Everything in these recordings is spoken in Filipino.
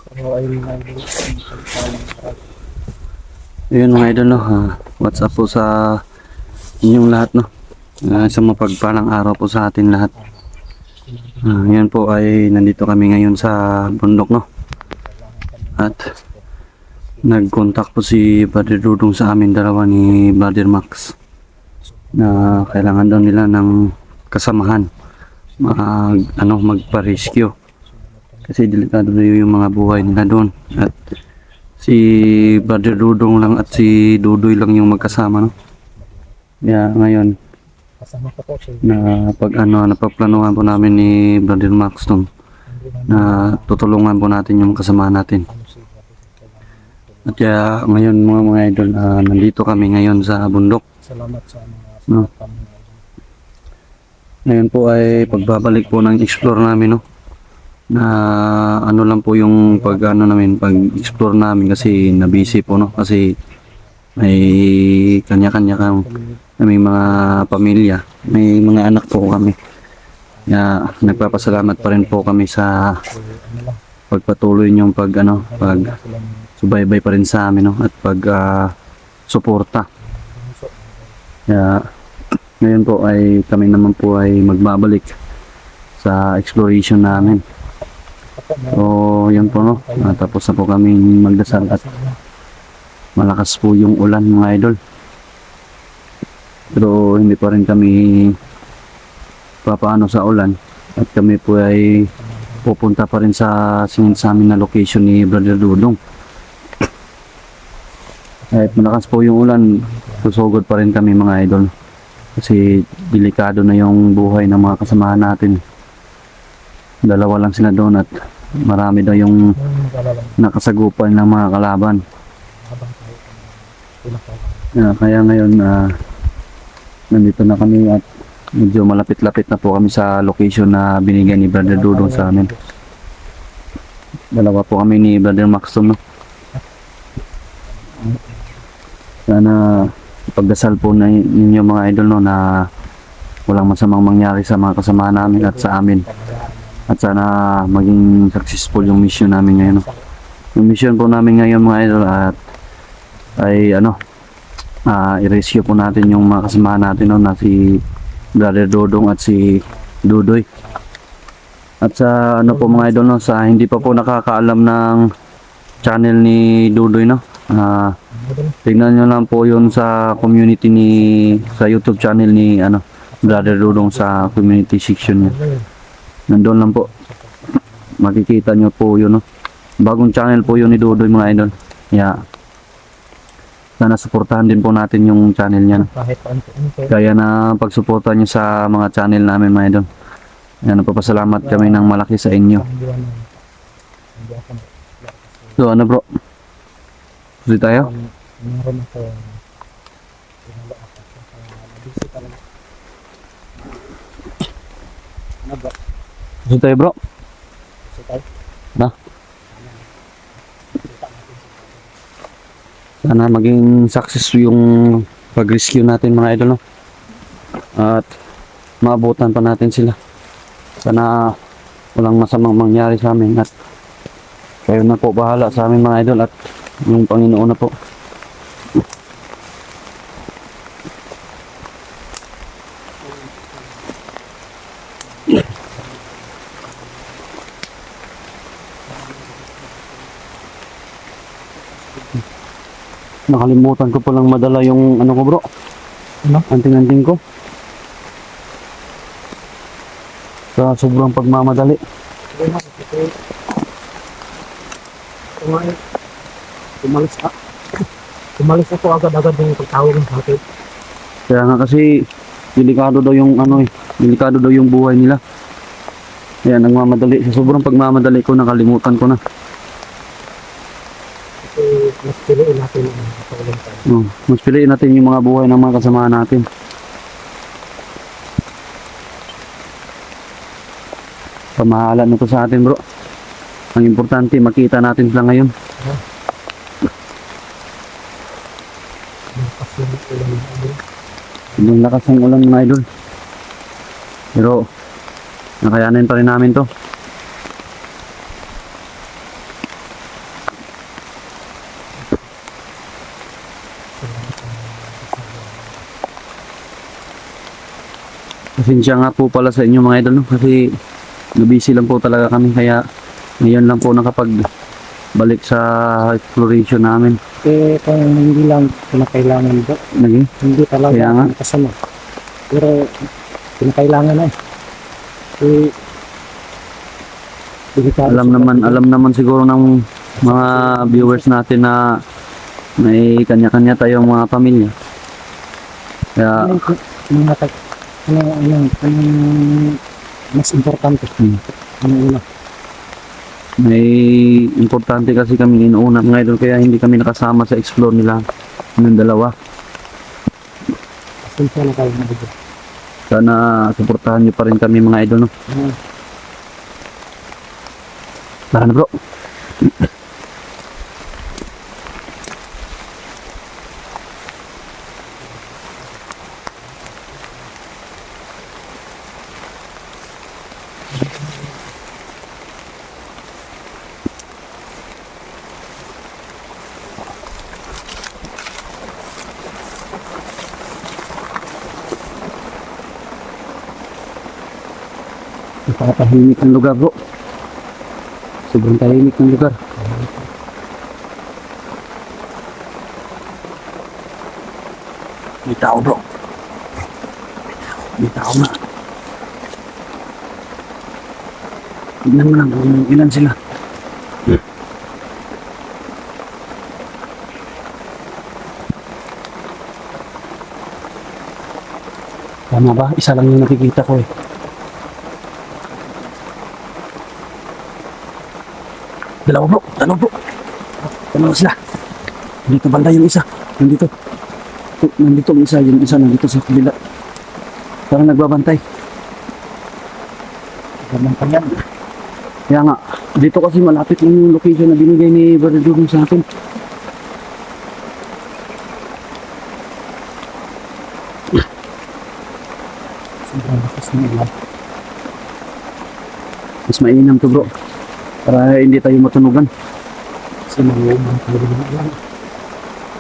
Oo, ayun nga idol. Ang pagpalang sarap. Ayun mga idol, no? What's up po sa inyong lahat, no? Sa mapagpalang araw po sa atin lahat. Yan po ay nandito kami ngayon sa bundok, no? At nag-contact po si Brother Dudong sa amin dalawa ni Brother Max na kailangan daw nila ng kasamahan magpa-rescue kasi delikado na yung mga buhay nila doon. At si Brother Dudong lang at si Dudoy lang yung magkasama, no? Kaya ngayon Kasama ko po siya. napagplanuhan po namin ni Brother Max dun na tutulungan po natin yung kasama natin. At kaya ngayon mga idol, nandito kami ngayon sa bundok. Salamat sa mga No. support kami. Ngayon po ay pagbabalik po ng explore namin, no? Na ano lang po yung pag-explore namin kasi nabisi po, no? Kasi may kanya-kanya may mga pamilya, may mga anak po kami. Kaya nagpapasalamat pa rin po kami sa Ano lang, pagpatuloy niyong pag subaybay pa rin sa amin, no? At suporta. Kaya ngayon po ay kami naman po ay magbabalik sa exploration namin. So yun po, no? Tapos na po kami magdasal at malakas po yung ulan mga idol. Pero hindi pa rin kami papaano sa ulan at kami po ay pupunta pa rin sa singin sa amin na location ni Brother Dudong. Kahit malakas po yung ulan, susugod pa rin kami mga idol. Kasi delikado na yung buhay ng mga kasamahan natin. Dalawa lang sila doon at marami daw yung nakasagupan ng mga kalaban. Kaya ngayon nandito na kami at medyo malapit-lapit na po kami sa location na binigay ni Brother Dudong sa amin. Dalawa po kami ni Brother Maxum, no? Sana pagdasal po na ninyo mga idol, no, na walang masamang mangyari sa mga kasama namin at sa amin. At sana maging successful yung mission namin ngayon, no? Yung mission po namin ngayon mga idol ay i-rescue po natin yung mga kasama natin, no, na si Brother Dudong at si Dudoy. At sa po mga idol, no, sa hindi pa po nakakaalam ng channel ni Dudoy, no, tingnan nyo lang po yun sa community sa YouTube channel ni Brother Dudong sa community section niya. Nandun lang po makikita nyo po yun, no? Bagong channel po yun ni Dudoy mga idol. Yeah. Sana suportahan din po natin yung channel niya, no? Kaya na pagsuporta nyo sa mga channel namin mga idol. Yan, nagpapasalamat kami ng malaki sa inyo. So ano bro? Tuloy tayo? Meron ako pinala ako sa nabisi talaga. Ano ba? Tuloy tayo bro? Kasi tayo? Na? Sana maging success yung pag-rescue natin mga idol, no? At maabutan pa natin sila. Sana walang masamang mangyari sa amin at kayo na po bahala sa amin mga idol at yung Panginoon na po. Nakalimutan ko palang madala yung ko bro. Anting-anting ko. Sa sobrang pagmamadali. Umalis ako agad-agad yung pagtawag ng sakit. Kaya nga kasi delikado daw yung delikado daw yung buhay nila. Kaya nagmamadali. Sa sobrang pagmamadali ko nakalimutan ko na. Kasi mas piliin natin ang katulong tayo. Mas piliin natin yung mga buhay ng mga kasama natin. Pamahalan na to sa atin bro. Ang importante makita natin sila ngayon. Yung lakas ng ulan mga idol. Pero nakayanin pa rin namin to. Pasensya nga po pala sa inyo mga idol, no? Kasi nabisi lang po talaga kami, kaya ngayon lang po nakapag balik sa exploration namin. Eh, kung hindi lang pinakailangan ba, Naging, hindi talaga Kaya nga. kasama. Pero, pinakailangan na eh. Eh, delikado sa alam naman siguro ng mga viewers natin na may kanya-kanya tayong mga pamilya. Kaya, mga anong mas importante. Anong una? may importante kasi kami inuuna mga idol, kaya hindi kami nakasama sa explore nila ng dalawa. Pasensya na kayo mga idol. Sana suportahan nyo pa rin kami mga idol, no? Ah, Tara na bro. Napakatahimik ng lugar bro. Sobrang tahimik ng lugar. May tao bro. May tao na. Tignan mo lang kung ilan sila. Tama ba? Isa lang yung nakikita ko eh. Dalawa bro. Dalawa sila. Dito banda yung isa. Nandito. Nandito ang isa. Yung isa nandito sa kabila. Parang nagbabantay. ganun pa yan. Kaya nga, dito kasi malapit lang yung location na binigay ni Brother Dugong sa akin. Sobrang lakas ng ulan. Mas mainam to bro. Para hindi tayo matunugan. Kasi nangyayon tayo ng ulan.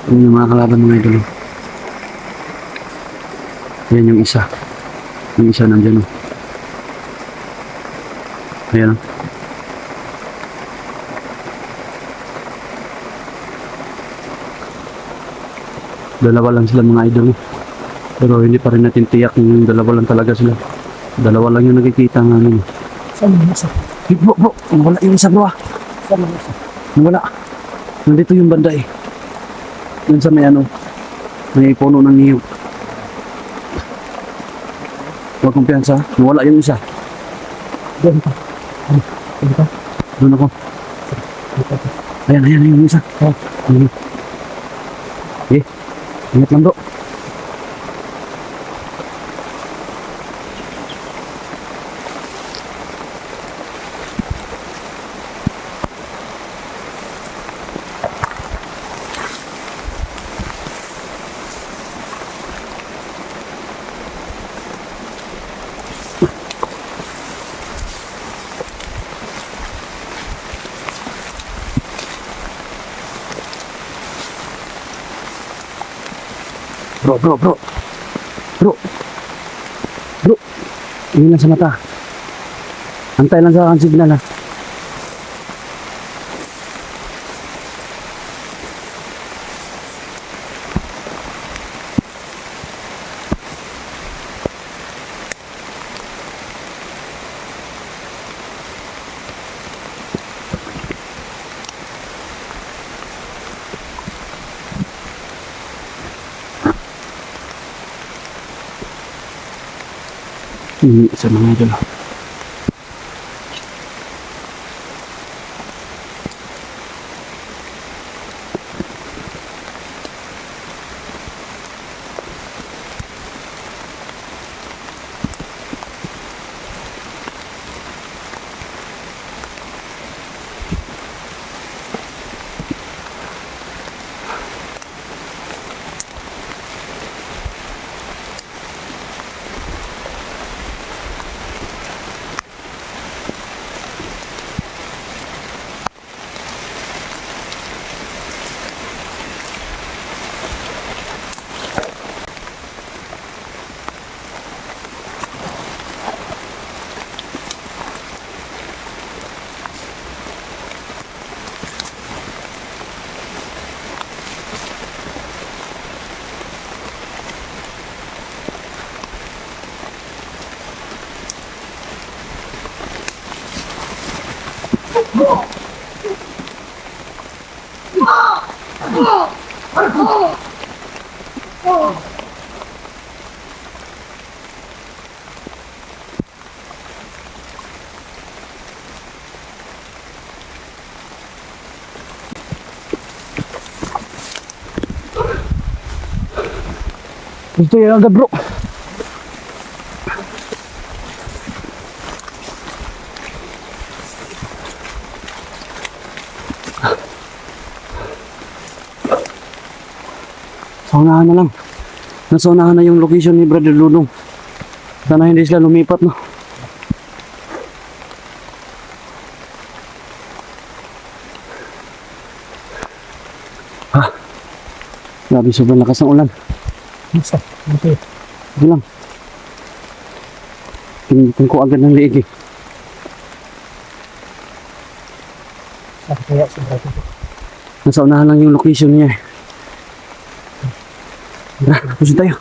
Yun yung mga kalaban mga idol. Yan yung isa. Yung isa nandyan. Ayan. Dalawa lang sila mga idol. Pero hindi pa rin natin tiyak yung dalawa lang talaga sila. Dalawa lang yung nakikita ng ano. Saan ang isa? Bro, wala yung isa bro ah. Saan ang isa? Wala. Nandito yung banda eh. Yun sa may ano. May puno ng niyog. Huwag kumpiyansa. Wala yung isa. Doon pa. Doon pa. Doon ako. Ayan yung isa. Oh. Eh, ingat lang bro. Bro. Tingin lang sa mata. Antay lang sa aking signal ha. Sa mga idol. Gusto yan agad bro. Sa unahan na lang. Nasa unahan na yung location ni Brother Dudong. Sana hindi sila lumipat, no? Ah, grabe, sobrang lakas ng ulan. Basta. Basta. Sige lang. Pinitin ko agad ng liig eh. Kaya sobrang ito. Nasa unahan lang yung location niya eh. Tara, pusin tayo.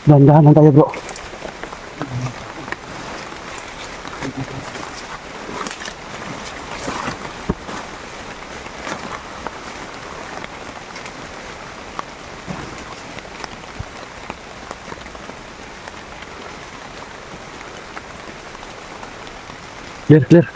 Dahan-dahan lang tayo bro. Clear, clear.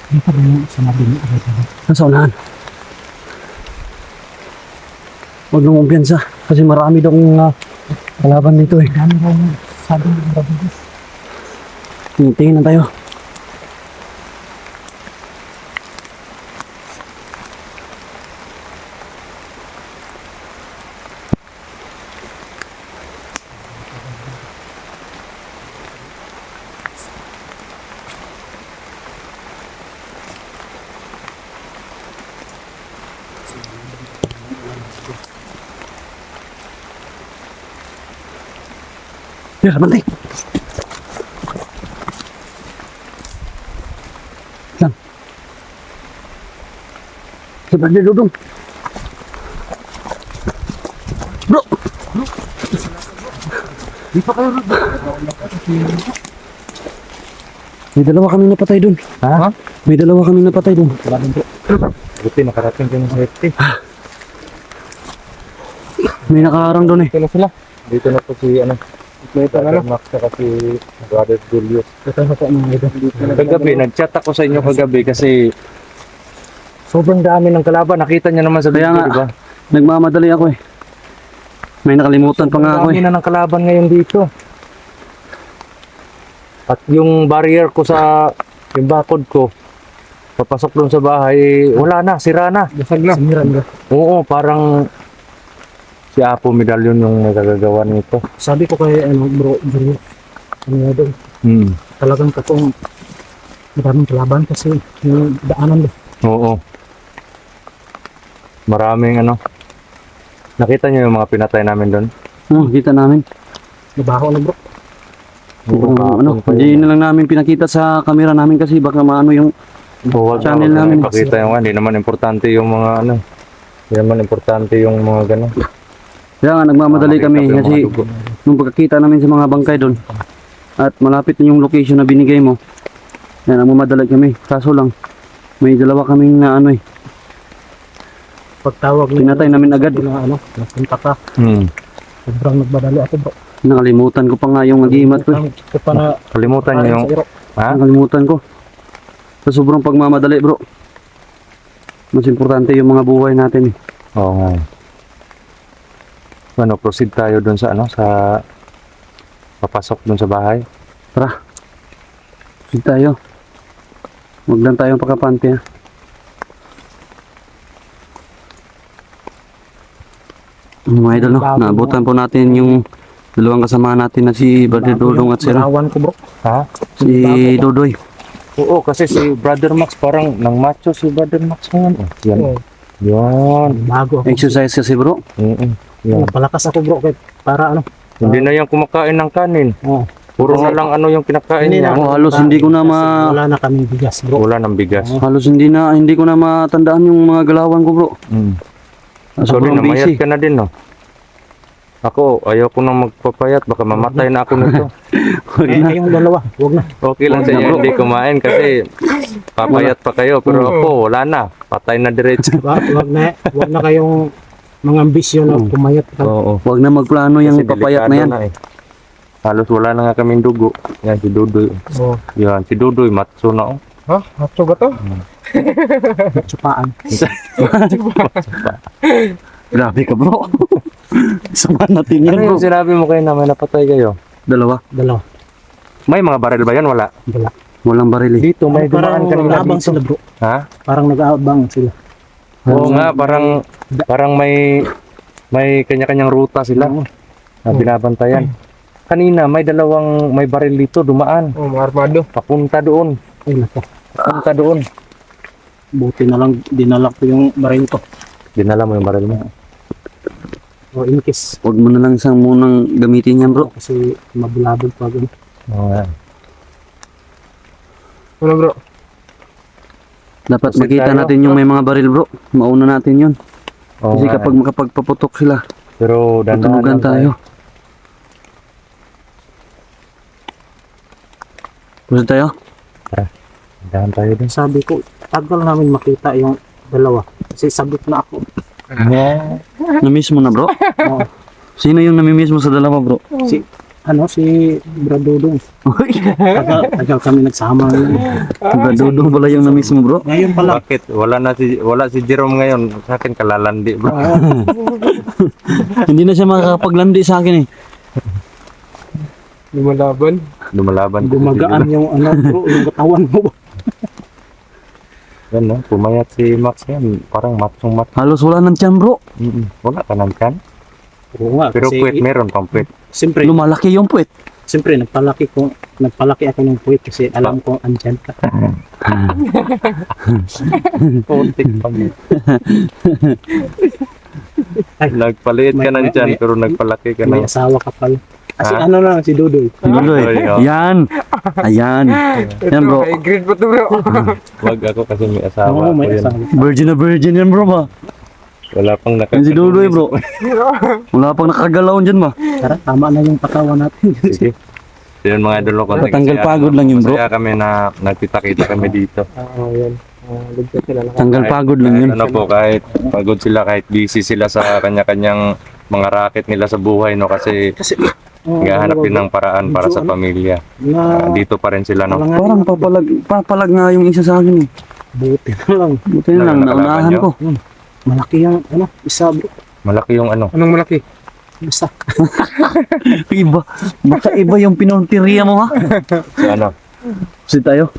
Hindi pa rin yung sinabi niya agad na. Nasa unahan. Huwag nang umpiyansa. Kasi marami daw kalaban dito eh. Dami raw yung sabi ng Rabidis. Tingin na tayo. Yan, bantay. Yan. Coba dia dudung. Bro. Di pa kayo bro. May dalawa kami napatay dun. Ha? May dalawa kami napatay dun. Salamat po. Buti nakarating kayo ng safety. May nakaharang dun eh. Ito na sila. Dito na po si ano. Ito na Max saka si Brother Julius. Ito na po mga idol. Kagabi, nag-chat ako sa inyo kagabi kasi sobrang dami ng kalaban. Nakita niyo naman sa Kaya video, nga, di ba? nagmamadali ako eh. May nakalimutan pa nga ako Dami eh. na ng kalaban ngayon dito. At yung barrier ko sa yung bakod ko, papasok doon sa bahay, wala na, sira na. Basag na. Siniran na. Oo, parang si Apo Medallion yung nagagagawa nito. Sabi ko kay ano bro Julius. Ano nga doon. Talagang katong maraming kalaban kasi yung daanan doon. Oo. Maraming ano. Nakita niyo yung mga pinatay namin doon? Kita namin. Nabaho na bro. Ano, hindi na lang namin pinakita sa camera namin kasi baka maano yung channel namin. Pakita yung hindi naman importante yung mga ano. Hindi naman importante yung mga gano'n. Kaya nga nagmamadali kami kasi nung pagkakita namin sa mga bangkay doon at malapit na yung location na binigay mo, yan, nagmamadali kami. Kaso lang, may dalawa kaming na ano eh, Pagtawag pinatay namin agad. na ano, napunta ka. Sobrang nagbadali ako bro. Nakalimutan ko pa nga yung agimat ko eh. Ito pa na Kalimutan niyo yung... sa iro. Ha? Nakalimutan ko. Sa sobrang pagmamadali bro. Mas importante yung mga buhay natin eh. Oo nga. Ano, proceed tayo dun sa ano, sa... Papasok dun sa bahay. Tara. Sige tayo. Huwag lang tayong pakapante ha. Mga idol, no? Naabutan po natin yung dalawang kasama natin na si Brother Dudong at si, Galawan ko bro. Ha? si Dudoy. Oo, kasi si Brother Max parang nang macho si Brother Max ngayon. Yan. Oo. Yan. Bago ako. Exercise kasi bro. Yan. Napalakas ako bro kahit para ano. Hindi na yan kumakain ng kanin. Oh. Puro na lang ano yung kinakain Hindi niya. na. Halos hindi ko na Wala na kaming bigas bro. Wala ng bigas. Halos hindi ko na matandaan yung mga galawan ko bro. Sorry, Sobrang namayat busy. ka na din, no? Ako, ayaw ko nang magpapayat. Baka mamatay na ako nito. Kayong dalawa, huwag na. Okay lang Wag sa na, inyo, bro. hindi kumain kasi papayat pa kayo. Pero ako, wala na. Patay na diretso. Wag na kayong mga ambisyon na pumayat ka. Oo. Huwag na magplano yung Kasi papayat na yan. delikado eh. Halos wala na nga kaming dugo. Yan, si Dudoy. Oh, Yan, si Dudoy, matso na, oh. Ha? Macho ba to? tsupaan. Grabe ka bro. Samahan natin yan Ano bro. yung sinabi mo kayo na may napatay kayo? Dalawa. Dalawa. May mga baril ba yan? Wala. Dalawa. Walang baril eh. Dito, may Parang dumaan kanina nag-aabang dito. sila bro. Ha? Parang nag-aabang sila. Oo nga, parang may kanya-kanyang ruta sila na binabantayan. Kanina, may baril dito dumaan. Oh, mga armado. Papunta doon. Ay nako. Papunta doon. Buti na lang dinala ko yung baril ko. Dinala mo yung baril mo. O in case. Huwag mo na lang sang munang gamitin yan bro. Kasi mabulabog pa ganun. Oo nga. Ano bro? Dapat Kasi makita tayo- natin yung may mga baril bro. Mauna natin yun. Oo Kasi nga. kapag makapagpaputok sila, Pero dandahan tutunugan lang tayo. Gusto tayo? Dandahan tayo din. Sabi ko, tagal namin makita yung dalawa. Kasi sabit na ako. Namiss mo na bro? Oo. Sino yung namimiss mo sa dalawa bro? Si Bradodong. Tagal kami nagsama ngayon. Dudong pala yung namiss mo bro. Ngayon pala. Bakit? Wala si Jerome ngayon. Sa akin kalalandi bro. Hindi na siya makakapaglandi sa akin eh. Lumalaban. Lumalaban. Gumagaan yung ano bro, yung katawan mo. Yan no, pumayat si Max yan. Parang matchong mat. Halos wala ng tiyan bro. Wala ka nang kan. Oo nga, Pero kasi puwet meron pang puwet. siyempre Lumalaki yung puwet. nagpalaki ako ng puwet kasi alam kong andyan ka. Putik pa mo. Ay, Nagpaliit ka ng tiyan pero nagpalaki ka may ng... asawa ka pala. Kasi Ha? ano lang, si Dudoy. Dudoy. Ay, oh. Yan. Ayan. Yan bro. High grade pa to bro. Wag ako kasi may asawa. Oo, may Ako yun. asawa. Virgin na virgin yan bro ba? Wala pang Yan si Dudoy bro. Wala pang nakagalaw dyan ba? Tara, tama na yung patawan natin. Sige. So yun mga idol ko. Tanggal pagod lang yun, bro. Masaya kami na nagkita-kita kami dito. Oo, yan. Ligtas sila lang. Tanggal pagod lang yun. Ano po, kahit pagod sila, kahit busy sila sa kanya-kanyang mga racket nila sa buhay, no? Kasi Kasi, naghahanap din ng paraan para sa pamilya. na Dito pa rin sila, no? Parang papalag nga yung isa sa akin eh. buti na lang. Buti na lang, Nakalaban naunahan nyo? ko. Malaki yung, isa bro. Malaki yung ano. Anong malaki? Basta. Iba. Baka iba yung pinunteriya mo ha. So ano, Kasi tayo.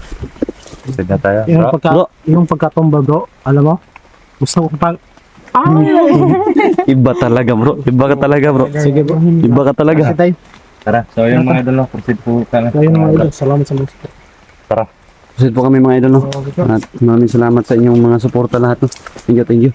sit na tayo. Yung, Bro, yung pagkatumba bro, alam mo? Gusto ko pang, Iba talaga bro. Iba ka talaga bro. sige bro. Iba ka talaga. Kasi tayo. tara. So yung mga idol, no? Proceed po ka na. So yun mga idol, salamat sa mga support. Kasi po kami mga idol no. At maraming salamat sa inyong mga suporta lahat no. Thank you, thank you.